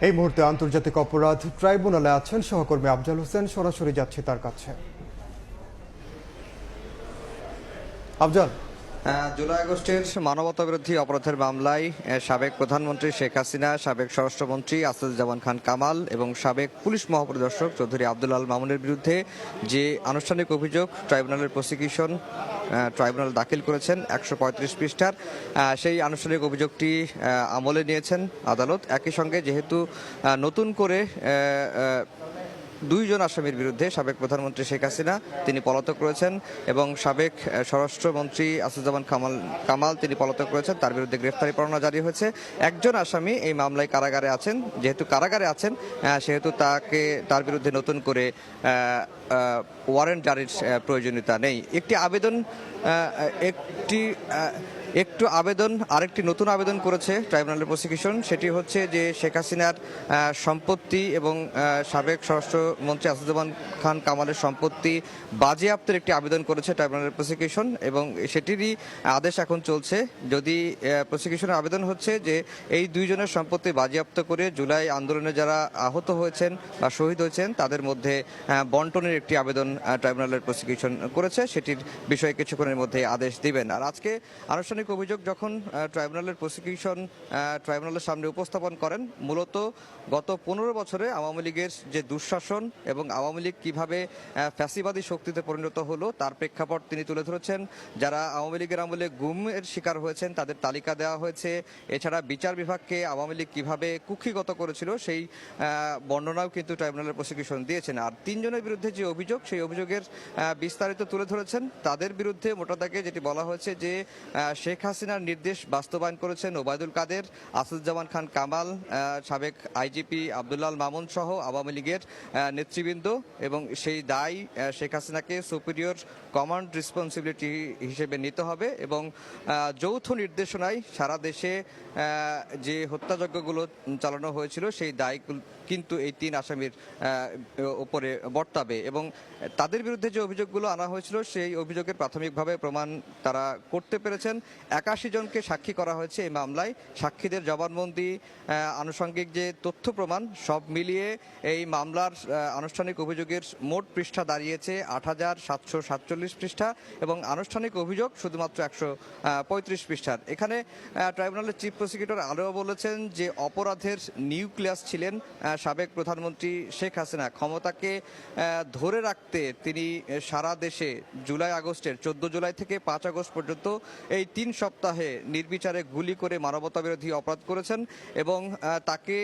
এই মুহূর্তে আন্তর্জাতিক অপরাধ ট্রাইব্যুনালে আছেন সহকর্মী আফজাল হোসেন, সরাসরি যাচ্ছে তার কাছে। আফজাল, জুলাই আগস্টের মানবতাবিরোধী অপরাধের মামলায় সাবেক প্রধানমন্ত্রী শেখ হাসিনা, সাবেক স্বরাষ্ট্রমন্ত্রী আসাদুজ্জামান খান কামাল এবং সাবেক পুলিশ মহাপরিদর্শক চৌধুরী আব্দুল আল মামুনের বিরুদ্ধে যে আনুষ্ঠানিক অভিযোগ ট্রাইব্যুনালের প্রসিকিউশন ট্রাইব্যুনাল দাখিল করেছেন 135 পৃষ্ঠার, সেই আনুষ্ঠানিক অভিযোগটি আমলে নিয়েছেন আদালত। একই সঙ্গে যেহেতু নতুন করে দুইজন আসামির বিরুদ্ধে সাবেক প্রধানমন্ত্রী শেখ হাসিনা তিনি পলাতক রয়েছেন এবং সাবেক স্বরাষ্ট্রমন্ত্রী আসাদুজ্জামান কামাল তিনি পলাতক রয়েছেন, তার বিরুদ্ধে গ্রেফতারি পরোয়ানা জারি হয়েছে। একজন আসামি এই মামলায় কারাগারে আছেন, যেহেতু কারাগারে আছেন সেহেতু তার বিরুদ্ধে নতুন করে ওয়ারেন্ট জারির প্রয়োজনীয়তা নেই। আরেকটি নতুন আবেদন করেছে ট্রাইব্যুনালের প্রসিকিউশন, সেটি হচ্ছে যে শেখ হাসিনার সম্পত্তি এবং সাবেক স্বরাষ্ট্রমন্ত্রী আসাদুজ্জামান খান কামালের সম্পত্তি বাজেয়াপ্তের একটি আবেদন করেছে ট্রাইব্যুনালের প্রসিকিউশন এবং সেটিরই আদেশ এখন চলছে। যদি প্রসিকিউশনের আবেদন হচ্ছে যে এই দুইজনের সম্পত্তি বাজেয়াপ্ত করে জুলাই আন্দোলনে যারা আহত হয়েছেন বা শহীদ হয়েছেন তাদের মধ্যে বন্টনের একটি আবেদন ট্রাইব্যুনালের প্রসিকিউশন করেছে, সেটির বিষয়ে কিছুক্ষণের মধ্যে আদেশ দিবেন। আর আজকে আনুষ্ঠানিক অভিযোগ যখন ট্রাইব্যুনালের প্রসিকিউশন ট্রাইব্যুনালের সামনে উপস্থাপন করেন, মূলত গত 15 বছরে আওয়ামী লীগের যে দুঃশাসন এবং আওয়ামী লীগ কিভাবে ফ্যাসিবাদী শক্তিতে পরিণত হলো তার প্রেক্ষাপট তিনি তুলে ধরেছেন। যারা আওয়ামী লীগের আমলে গুমের শিকার হয়েছেন তাদের তালিকা দেওয়া হয়েছে। এছাড়া বিচার বিভাগকে আওয়ামী লীগ কিভাবে কুক্ষিগত করেছিল সেই বর্ণনাও কিন্তু ট্রাইব্যুনালের প্রসিকিউশন দিয়েছেন। আর তিনজনের বিরুদ্ধে যে অভিযোগ, সেই অভিযোগের বিস্তারিত তুলে ধরেছেন। তাদের বিরুদ্ধে মোটা দাগে যেটি বলা হয়েছে যে শেখ হাসিনার নির্দেশ বাস্তবায়ন করেছেন ওবায়দুল কাদের, আসাদুজ্জামান খান কামাল, সাবেক আইজিপি আব্দুল আল মামুন সহ আওয়ামী লীগের নেতৃবৃন্দ, এবং সেই দায় শেখ হাসিনাকে সুপিরিয়র কমান্ড রেসপন্সিবিলিটি হিসেবে নিতে হবে এবং যৌথ নির্দেশনায় সারা দেশে যে হত্যাযজ্ঞগুলো চালানো হয়েছিল সেই দায় কিন্তু এই তিন আসামির উপরে বর্তাবে এবং তাদের বিরুদ্ধে যে অভিযোগগুলো আনা হয়েছিল সেই অভিযোগের প্রাথমিকভাবে প্রমাণ তারা করতে পেরেছেন। 81 জনকে সাক্ষী করা হয়েছে এই মামলায়। সাক্ষীদের জবানবন্দি, আনুষঙ্গিক যে তথ্য প্রমাণ সব মিলিয়ে এই মামলার আনুষ্ঠানিক অভিযোগের মোট পৃষ্ঠা দাঁড়িয়েছে 8747 পৃষ্ঠা এবং আনুষ্ঠানিক অভিযোগ শুধুমাত্র 135 পৃষ্ঠার। এখানে ট্রাইব্যুনালের চিফ প্রসিকিউটর আরও বলেছেন যে অপরাধের নিউক্লিয়াস ছিলেন সাবেক প্রধানমন্ত্রী শেখ হাসিনা। ক্ষমতাকে ধরে রাখতে তিনি সারা দেশে জুলাই আগস্টের 14 জুলাই থেকে 5 আগস্ট পর্যন্ত এই 3 সপ্তাহে নির্বিচারে গুলি করে মানবতাবিরোধী অপরাধ করেছেন এবং তাকে